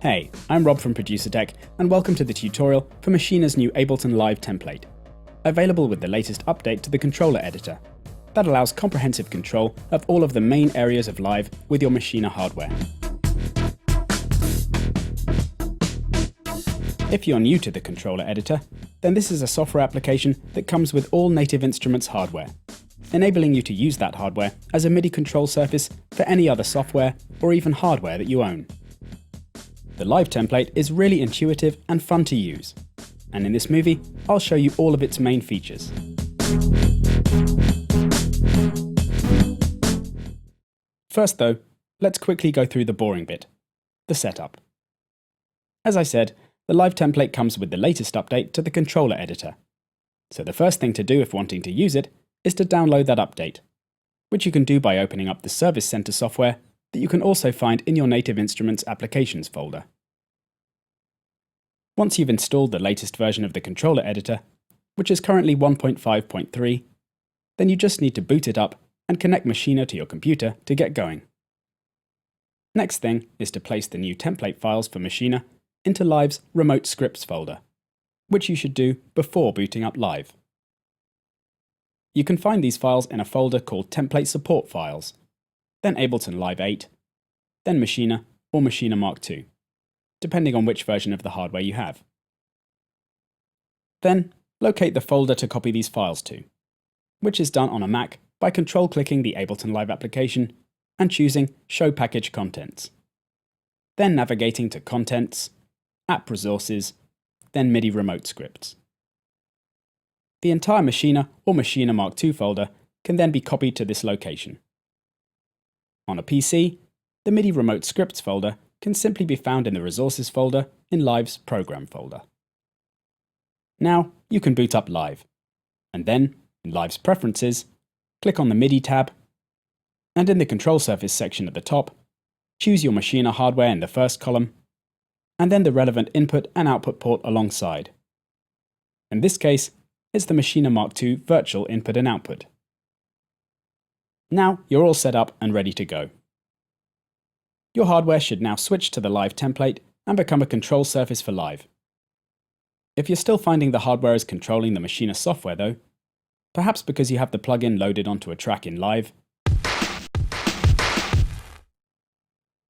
Hey, I'm Rob from Producer Tech, and welcome to the tutorial for Maschina's new Ableton Live Template, available with the latest update to the controller editor that allows comprehensive control of all of the main areas of Live with your Maschine hardware. If you're new to the controller editor, then this is a software application that comes with all Native Instruments hardware, enabling you to use that hardware as a MIDI control surface for any other software or even hardware that you own. The Live template is really intuitive and fun to use, and in this movie, I'll show you all of its main features. First though, let's quickly go through the boring bit, the setup. As I said, the Live template comes with the latest update to the controller editor, so the first thing to do if wanting to use it is to download that update, which you can do by opening up the Service Center software that you can also find in your Native Instruments Applications folder. Once you've installed the latest version of the controller editor, which is currently 1.5.3, then you just need to boot it up and connect Maschine to your computer to get going. Next thing is to place the new template files for Maschine into Live's Remote Scripts folder, which you should do before booting up Live. You can find these files in a folder called Template Support Files, then Ableton Live 8, then Maschine or Maschine Mark II, depending on which version of the hardware you have. Then, locate the folder to copy these files to, which is done on a Mac by control-clicking the Ableton Live application and choosing Show Package Contents. Then navigating to Contents, App Resources, then MIDI Remote Scripts. The entire Maschine or Maschine Mark II folder can then be copied to this location. On a PC, the MIDI Remote Scripts folder can simply be found in the Resources folder in Live's Program folder. Now you can boot up Live, and then, in Live's Preferences, click on the MIDI tab, and in the Control Surface section at the top, choose your Maschine hardware in the first column, and then the relevant input and output port alongside. In this case, it's the Maschine Mark II virtual input and output. Now you're all set up and ready to go. Your hardware should now switch to the Live template and become a control surface for Live. If you're still finding the hardware is controlling the Maschine software though, perhaps because you have the plugin loaded onto a track in Live,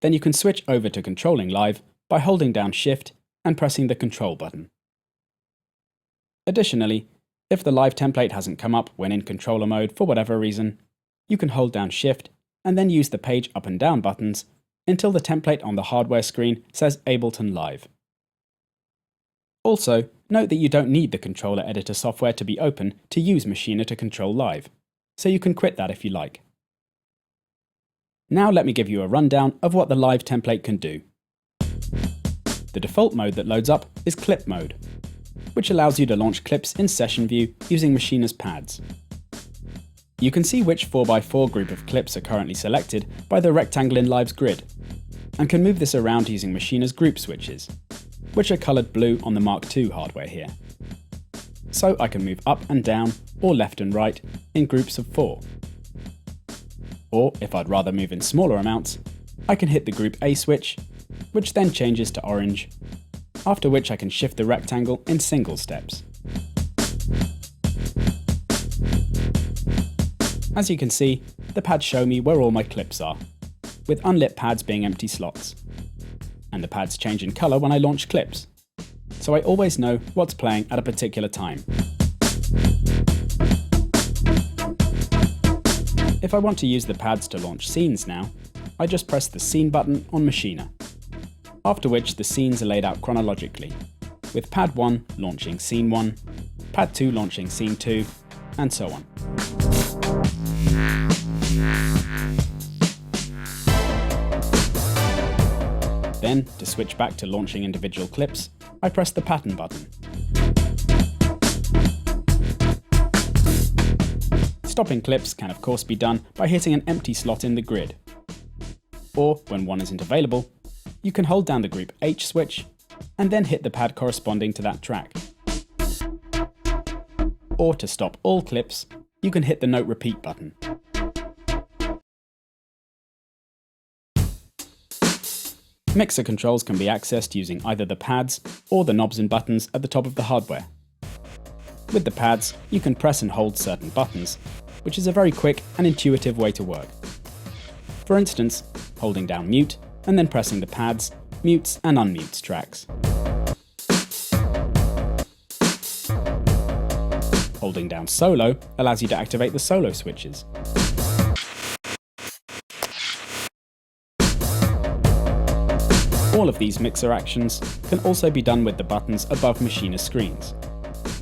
then you can switch over to controlling Live by holding down Shift and pressing the Control button. Additionally, if the Live template hasn't come up when in controller mode for whatever reason, you can hold down Shift and then use the page up and down buttons until the template on the hardware screen says Ableton Live. Also, note that you don't need the controller editor software to be open to use Maschine to control Live, so you can quit that if you like. Now let me give you a rundown of what the Live template can do. The default mode that loads up is Clip mode, which allows you to launch clips in session view using Maschine's pads. You can see which 4x4 group of clips are currently selected by the rectangle in Live's grid, and can move this around using Maschine's group switches, which are coloured blue on the Mark II hardware here. So I can move up and down, or left and right, in groups of 4. Or if I'd rather move in smaller amounts, I can hit the Group A switch, which then changes to orange, after which I can shift the rectangle in single steps. As you can see, the pads show me where all my clips are, with unlit pads being empty slots. And the pads change in colour when I launch clips, so I always know what's playing at a particular time. If I want to use the pads to launch scenes now, I just press the Scene button on Maschine, after which the scenes are laid out chronologically, with Pad 1 launching Scene 1, Pad 2 launching Scene 2, and so on. Then, to switch back to launching individual clips, I press the Pattern button. Stopping clips can of course be done by hitting an empty slot in the grid. Or, when one isn't available, you can hold down the Group H switch and then hit the pad corresponding to that track. Or to stop all clips, you can hit the Note Repeat button. Mixer controls can be accessed using either the pads or the knobs and buttons at the top of the hardware. With the pads, you can press and hold certain buttons, which is a very quick and intuitive way to work. For instance, holding down mute and then pressing the pads mutes and unmutes tracks. Holding down solo allows you to activate the solo switches. All of these mixer actions can also be done with the buttons above Maschine screens,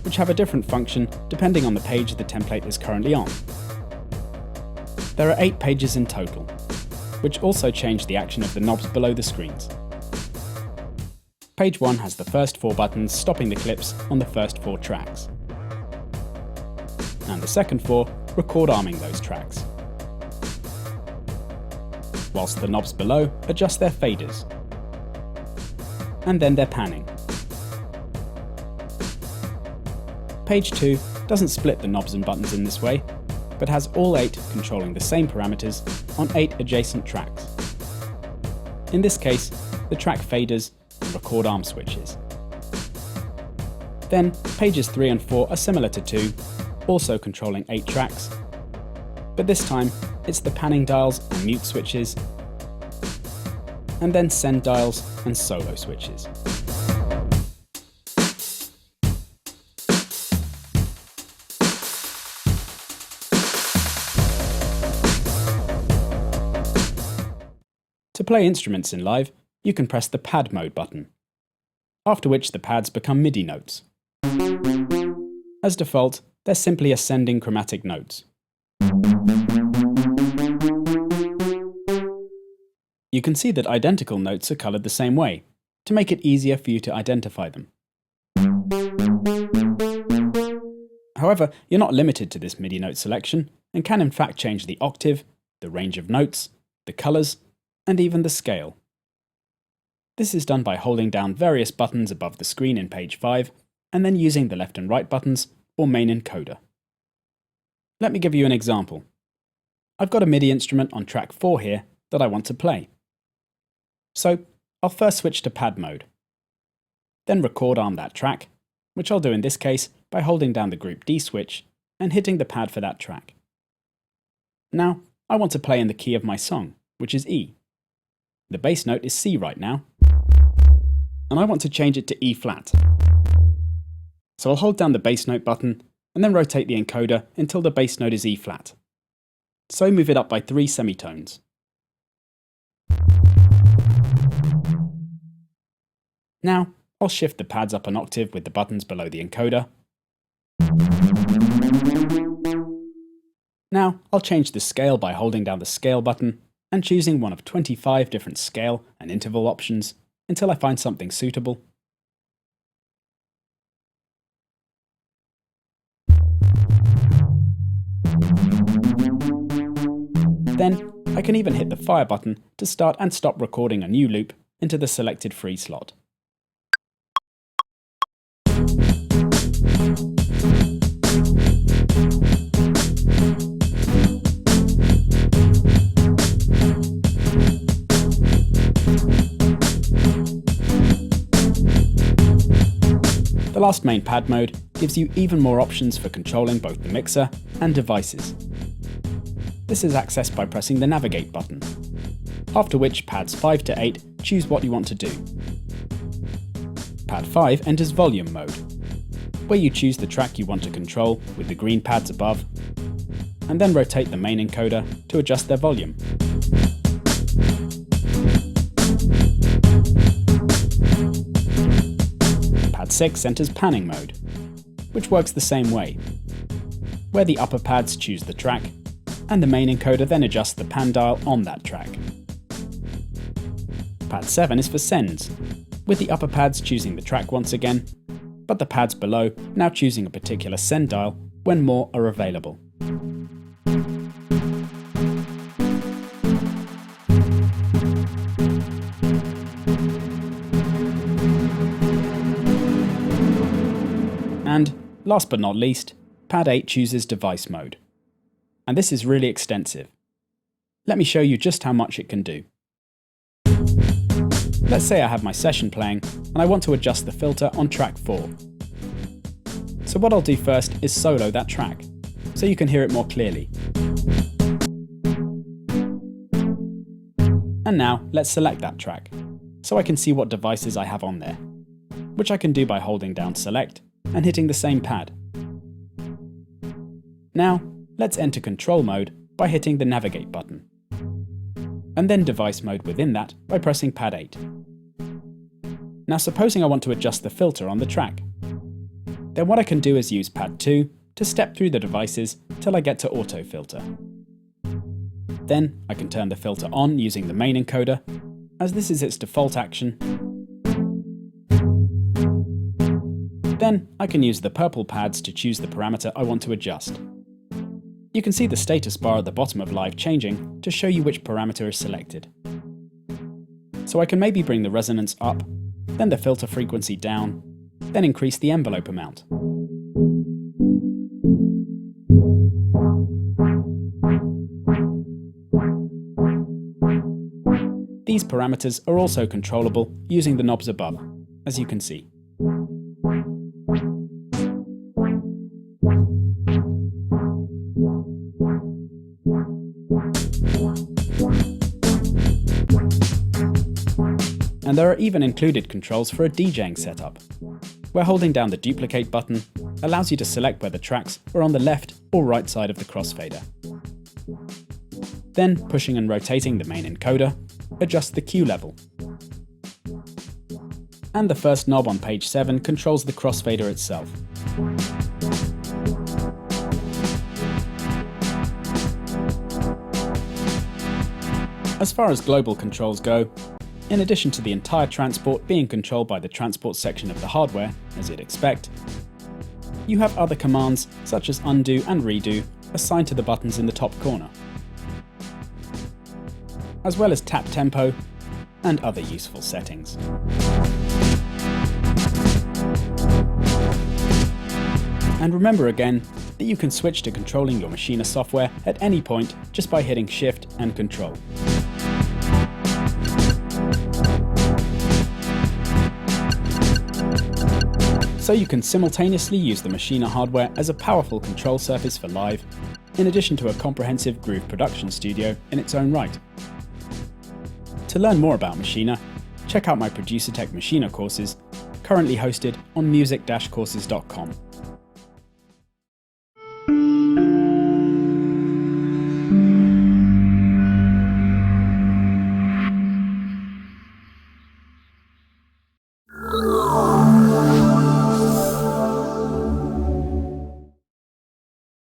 which have a different function depending on the page the template is currently on. There are 8 pages in total, which also change the action of the knobs below the screens. Page 1 has the first 4 buttons stopping the clips on the first 4 tracks, and the second 4 record arming those tracks, whilst the knobs below adjust their faders, and then their panning. Page 2 doesn't split the knobs and buttons in this way, but has all 8 controlling the same parameters on 8 adjacent tracks. In this case, the track faders and record arm switches. Then, pages 3 and 4 are similar to 2, also controlling 8 tracks, but this time it's the panning dials and mute switches, and then send dials and solo switches. To play instruments in Live, you can press the pad mode button, after which the pads become MIDI notes. As default, they're simply ascending chromatic notes. You can see that identical notes are coloured the same way, to make it easier for you to identify them. However, you're not limited to this MIDI note selection, and can in fact change the octave, the range of notes, the colours, and even the scale. This is done by holding down various buttons above the screen in page 5, and then using the left and right buttons or main encoder. Let me give you an example. I've got a MIDI instrument on track 4 here that I want to play. So I'll first switch to pad mode, then record arm that track, which I'll do in this case by holding down the group D switch and hitting the pad for that track. Now I want to play in the key of my song, which is E. The bass note is C right now, and I want to change it to E flat. So I'll hold down the bass note button and then rotate the encoder until the bass note is E flat. So move it up by 3 semitones. Now, I'll shift the pads up an octave with the buttons below the encoder. Now, I'll change the scale by holding down the scale button and choosing one of 25 different scale and interval options until I find something suitable. Then, I can even hit the fire button to start and stop recording a new loop into the selected free slot. The last main pad mode gives you even more options for controlling both the mixer and devices. This is accessed by pressing the Navigate button, after which pads 5 to 8 choose what you want to do. Pad 5 enters volume mode, where you choose the track you want to control with the green pads above, and then rotate the main encoder to adjust their volume. Pad 6 enters panning mode, which works the same way, where the upper pads choose the track, and the main encoder then adjusts the pan dial on that track. Pad 7 is for sends, with the upper pads choosing the track once again, but the pads below now choosing a particular send dial when more are available. And, last but not least, Pad 8 chooses device mode. And this is really extensive. Let me show you just how much it can do. Let's say I have my session playing and I want to adjust the filter on track 4. So what I'll do first is solo that track, so you can hear it more clearly. And now let's select that track, so I can see what devices I have on there, which I can do by holding down Select and hitting the same pad. Now let's enter control mode by hitting the Navigate button, and then device mode within that by pressing pad 8. Now supposing I want to adjust the filter on the track, then what I can do is use pad 2 to step through the devices till I get to auto filter. Then I can turn the filter on using the main encoder, as this is its default action. Then I can use the purple pads to choose the parameter I want to adjust. You can see the status bar at the bottom of Live changing to show you which parameter is selected. So I can maybe bring the resonance up, then the filter frequency down, then increase the envelope amount. These parameters are also controllable using the knobs above, as you can see. And there are even included controls for a DJing setup, where holding down the duplicate button allows you to select whether tracks are on the left or right side of the crossfader. Then, pushing and rotating the main encoder, adjust the Q level. And the first knob on page 7 controls the crossfader itself. As far as global controls go, in addition to the entire transport being controlled by the transport section of the hardware, as you'd expect, you have other commands such as undo and redo assigned to the buttons in the top corner, as well as tap tempo and other useful settings. And remember again that you can switch to controlling your Maschine software at any point just by hitting Shift and Control. So you can simultaneously use the Maschine hardware as a powerful control surface for Live, in addition to a comprehensive groove production studio in its own right. To learn more about Maschine, check out my Producer Tech Maschine courses, currently hosted on music-courses.com.